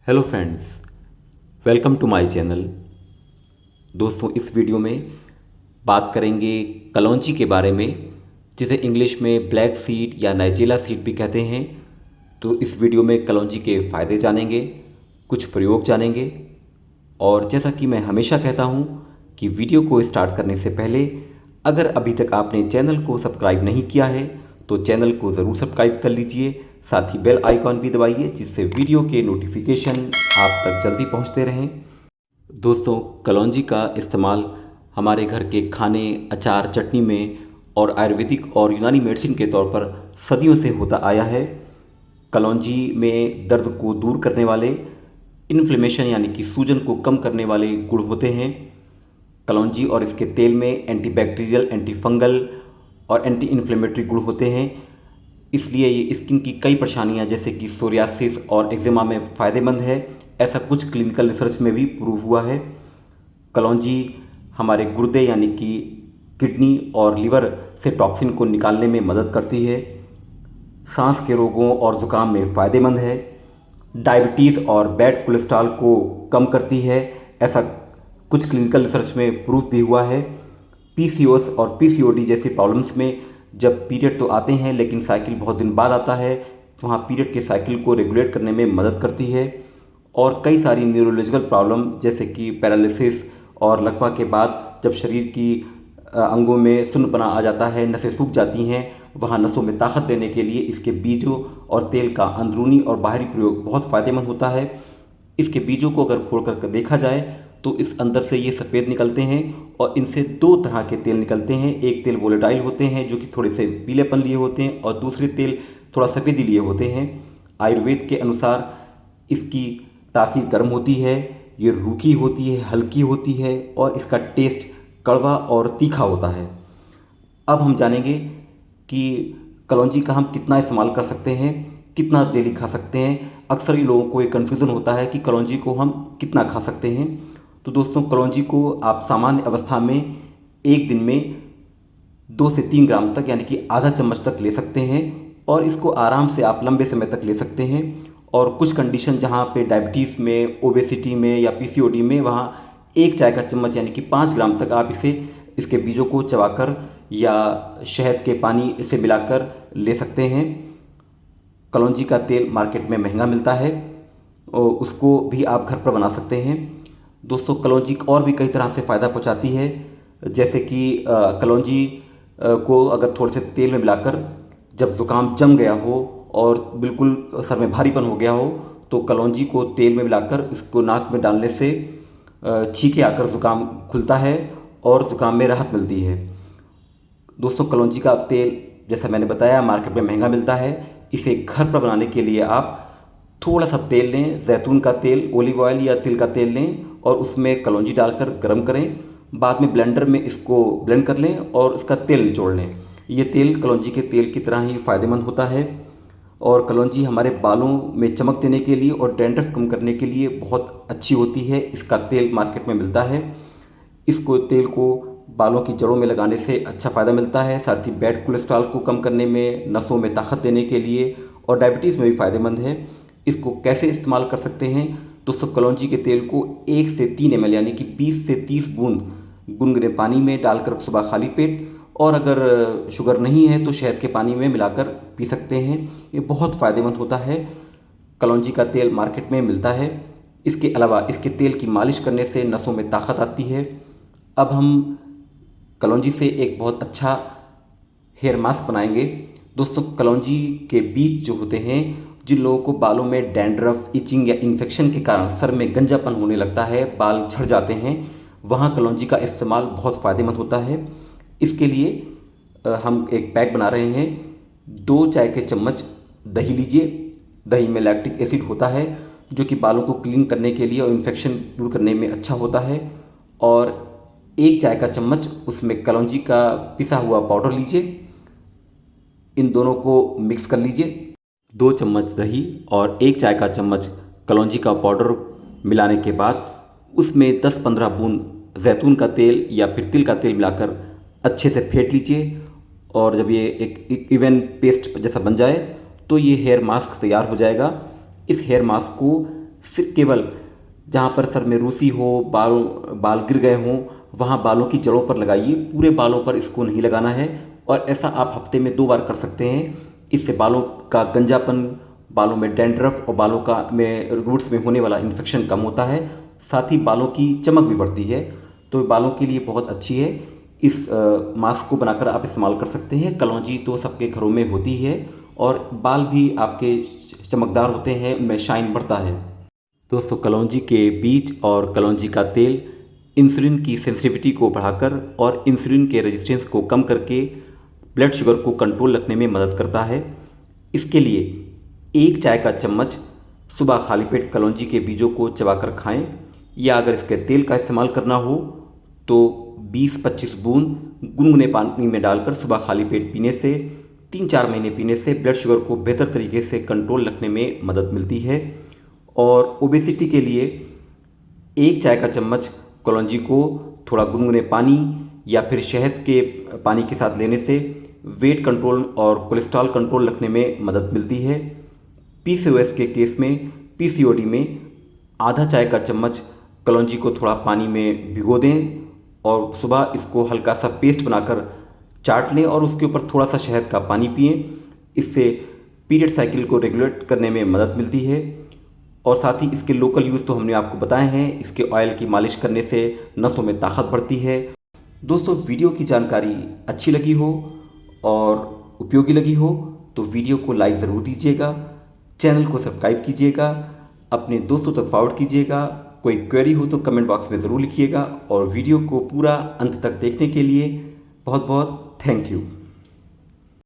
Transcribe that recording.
Hello friends, welcome to my channel. दोस्तों, इस video में बात करेंगे कलौंजी के बारे में, जिसे इंग्लिश में ब्लैक सीड या नाइजेला सीड भी कहते हैं। तो इस वीडियो में कलौंजी के फ़ायदे जानेंगे, कुछ प्रयोग जानेंगे। और जैसा कि मैं हमेशा कहता हूँ कि वीडियो को स्टार्ट करने से पहले अगर अभी तक आपने चैनल को सब्सक्राइब नहीं किया है तो चैनल को ज़रूर सब्सक्राइब कर लीजिए, साथ ही बेल आइकॉन भी दबाइए जिससे वीडियो के नोटिफिकेशन आप तक जल्दी पहुंचते रहें। दोस्तों, कलौंजी का इस्तेमाल हमारे घर के खाने, अचार, चटनी में और आयुर्वेदिक और यूनानी मेडिसिन के तौर पर सदियों से होता आया है। कलौंजी में दर्द को दूर करने वाले, इन्फ्लेमेशन यानी कि सूजन को कम करने वाले गुण होते हैं। कलौंजी और इसके तेल में एंटीबैक्टीरियल, एंटी फंगल और एंटी इन्फ्लेमेटरी गुण होते हैं। इसलिए ये स्किन की कई परेशानियां जैसे कि सोरियासिस और एक्जिमा में फ़ायदेमंद है। ऐसा कुछ क्लिनिकल रिसर्च में भी प्रूव हुआ है। कलौंजी हमारे गुर्दे यानी कि किडनी और लिवर से टॉक्सिन को निकालने में मदद करती है। सांस के रोगों और ज़ुकाम में फ़ायदेमंद है। डायबिटीज़ और बैड कोलेस्ट्रॉल को कम करती है, ऐसा कुछ क्लिनिकल रिसर्च में प्रूफ भी हुआ है। पीसीओएस और पीसीओडी जैसी प्रॉब्लम्स में जब पीरियड तो आते हैं लेकिन साइकिल बहुत दिन बाद आता है, वहाँ पीरियड के साइकिल को रेगुलेट करने में मदद करती है। और कई सारी न्यूरोलॉजिकल प्रॉब्लम जैसे कि पैरालिसिस और लकवा के बाद जब शरीर की अंगों में सुन्नपना आ जाता है, नसें सूख जाती हैं, वहाँ नसों में ताकत देने के लिए इसके बीजों और तेल का अंदरूनी और बाहरी प्रयोग बहुत फ़ायदेमंद होता है। इसके बीजों को अगर फोड़ कर देखा जाए तो इस अंदर से ये सफ़ेद निकलते हैं और इनसे दो तरह के तेल निकलते हैं। एक तेल वोलेटाइल होते हैं जो कि थोड़े से पीलेपन लिए होते हैं और दूसरे तेल थोड़ा सफ़ेदी लिए होते हैं। आयुर्वेद के अनुसार इसकी तासीर गर्म होती है, ये रूखी होती है, हल्की होती है और इसका टेस्ट कड़वा और तीखा होता है। अब हम जानेंगे कि कलौंजी का हम कितना इस्तेमाल कर सकते हैं, कितना डेली खा सकते हैं। अक्सर ही लोगों को ये कन्फ्यूज़न होता है कि कलौंजी को हम कितना खा सकते हैं। तो दोस्तों, कलौंजी को आप सामान्य अवस्था में एक दिन में 2 से 3 ग्राम तक यानी कि आधा चम्मच तक ले सकते हैं और इसको आराम से आप लंबे समय तक ले सकते हैं। और कुछ कंडीशन जहाँ पे डायबिटीज़ में, ओबेसिटी में या पीसीओडी में, वहाँ एक चाय का चम्मच यानी कि 5 ग्राम तक आप इसके बीजों को चबाकर या शहद के पानी से मिलाकर ले सकते हैं। कलौंजी का तेल मार्केट में महंगा मिलता है और उसको भी आप घर पर बना सकते हैं। दोस्तों, कलौंजी और भी कई तरह से फ़ायदा पहुंचाती है, जैसे कि कलौंजी को अगर थोड़े से तेल में मिलाकर जब ज़ुकाम जम गया हो और बिल्कुल सर में भारीपन हो गया हो तो कलौंजी को तेल में मिलाकर इसको नाक में डालने से छींके आकर ज़ुकाम खुलता है और ज़ुकाम में राहत मिलती है। दोस्तों, कलौंजी का तेल जैसा मैंने बताया मार्केट में महंगा मिलता है। इसे घर पर बनाने के लिए आप थोड़ा सा तेल लें, जैतून का तेल, ओलिव ऑयल या तिल का तेल लें और उसमें कलौंजी डालकर गर्म करें। बाद में ब्लेंडर में इसको ब्लेंड कर लें और इसका तेल निचोड़ लें। ये तेल कलौंजी के तेल की तरह ही फ़ायदेमंद होता है और कलौंजी हमारे बालों में चमक देने के लिए और डैंड्रफ कम करने के लिए बहुत अच्छी होती है। इसका तेल मार्केट में मिलता है। इसको तेल को बालों की जड़ों में लगाने से अच्छा फ़ायदा मिलता है। साथ ही बैड कोलेस्ट्रॉल को कम करने में, नसों में ताकत देने के लिए और डायबिटीज़ में भी फ़ायदेमंद है। इसको कैसे इस्तेमाल कर सकते हैं? दोस्तों, कलौंजी के तेल को 1 से 3 ml यानी कि 20 से 30 बूंद गुनगुने पानी में डालकर सुबह खाली पेट, और अगर शुगर नहीं है तो शहद के पानी में मिलाकर पी सकते हैं। ये बहुत फ़ायदेमंद होता है। कलौंजी का तेल मार्केट में मिलता है। इसके अलावा इसके तेल की मालिश करने से नसों में ताकत आती है। अब हम कलौंजी से एक बहुत अच्छा हेयर मास्क बनाएंगे। दोस्तों, कलौंजी के बीज जो होते हैं, जिन लोगों को बालों में डैंड्रफ, इचिंग या इन्फेक्शन के कारण सर में गंजापन होने लगता है, बाल झड़ जाते हैं, वहाँ कलौंजी का इस्तेमाल बहुत फ़ायदेमंद होता है। इसके लिए हम एक पैक बना रहे हैं। 2 चाय के चम्मच दही लीजिए। दही में लैक्टिक एसिड होता है जो कि बालों को क्लीन करने के लिए और इन्फेक्शन दूर करने में अच्छा होता है। और 1 चाय का चम्मच उसमें कलौंजी का पिसा हुआ पाउडर लीजिए। इन दोनों को मिक्स कर लीजिए। 2 चम्मच दही और 1 चाय का चम्मच कलौंजी का पाउडर मिलाने के बाद उसमें 10-15 बूंद जैतून का तेल या फिर तिल का तेल मिलाकर अच्छे से फेंट लीजिए। और जब ये एक इवन पेस्ट जैसा बन जाए तो ये हेयर मास्क तैयार हो जाएगा। इस हेयर मास्क को सिर्फ केवल जहाँ पर सर में रूसी हो, बाल गिर गए हों, वहाँ बालों की जड़ों पर लगाइए, पूरे बालों पर इसको नहीं लगाना है। और ऐसा आप हफ्ते में 2 बार कर सकते हैं। इससे बालों का गंजापन, बालों में डैंड्रफ और बालों का में रूट्स में होने वाला इन्फेक्शन कम होता है। साथ ही बालों की चमक भी बढ़ती है, तो बालों के लिए बहुत अच्छी है। इस मास्क को बनाकर आप इस्तेमाल कर सकते हैं। कलौंजी तो सबके घरों में होती है और बाल भी आपके चमकदार होते हैं, उनमें शाइन बढ़ता है। दोस्तों, कलौंजी के बीज और कलौंजी का तेल इंसुलिन की सेंसिटिविटी को बढ़ाकर और इंसुलिन के रेजिस्टेंस को कम करके ब्लड शुगर को कंट्रोल रखने में मदद करता है। इसके लिए 1 चाय का चम्मच सुबह खाली पेट कलौंजी के बीजों को चबाकर खाएं, या अगर इसके तेल का इस्तेमाल करना हो तो 20-25 बूंद गुनगुने पानी में डालकर सुबह खाली पेट पीने से 3-4 महीने पीने से ब्लड शुगर को बेहतर तरीके से कंट्रोल रखने में मदद मिलती है। और ओबेसिटी के लिए 1 चाय का चम्मच कलौंजी को थोड़ा गुनगुने पानी या फिर शहद के पानी के साथ लेने से वेट कंट्रोल और कोलेस्ट्रॉल कंट्रोल रखने में मदद मिलती है। पीसीओएस के केस में, पीसीओडी में आधा चाय का चम्मच कलौंजी को थोड़ा पानी में भिगो दें और सुबह इसको हल्का सा पेस्ट बनाकर चाट लें और उसके ऊपर थोड़ा सा शहद का पानी पिएं। इससे पीरियड साइकिल को रेगुलेट करने में मदद मिलती है। और साथ ही इसके लोकल यूज़ तो हमने आपको बताए हैं। इसके ऑयल की मालिश करने से नसों में ताकत बढ़ती है। दोस्तों, वीडियो की जानकारी अच्छी लगी हो और उपयोगी लगी हो तो वीडियो को लाइक ज़रूर दीजिएगा, चैनल को सब्सक्राइब कीजिएगा, अपने दोस्तों तक फॉरवर्ड कीजिएगा। कोई क्वेरी हो तो कमेंट बॉक्स में ज़रूर लिखिएगा। और वीडियो को पूरा अंत तक देखने के लिए बहुत बहुत थैंक यू।